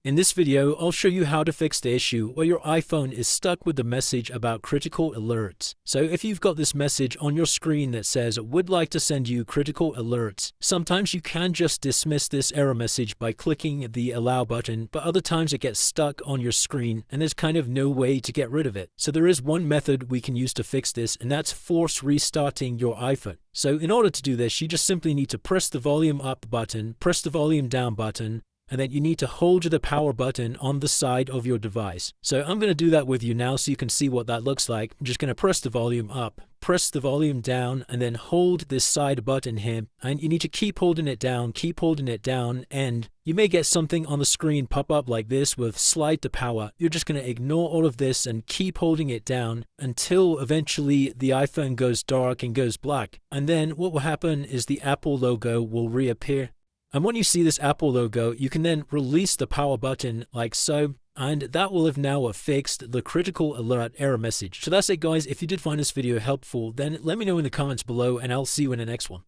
In this video, I'll show you how to fix the issue where your iPhone is stuck with the message about critical alerts. So if you've got this message on your screen that says, "would like to send you critical alerts," sometimes you can just dismiss this error message by clicking the allow button, but other times it gets stuck on your screen and there's kind of no way to get rid of it. So there is one method we can use to fix this, and that's force restarting your iPhone. So in order to do this, you just simply need to press the volume up button, press the volume down button, and then you need to hold the power button on the side of your device. So I'm going to do that with you now so you can see what that looks like. I'm just going to press the volume up, press the volume down, and then hold this side button here. And you need to keep holding it down, and you may get something on the screen pop up like this with slide to power. You're just going to ignore all of this and keep holding it down until eventually the iPhone goes dark and goes black. And then what will happen is the Apple logo will reappear. And when you see this Apple logo, you can then release the power button like so, and that will have now fixed the critical alert error message. So that's it, guys. If you did find this video helpful, then let me know in the comments below, and I'll see you in the next one.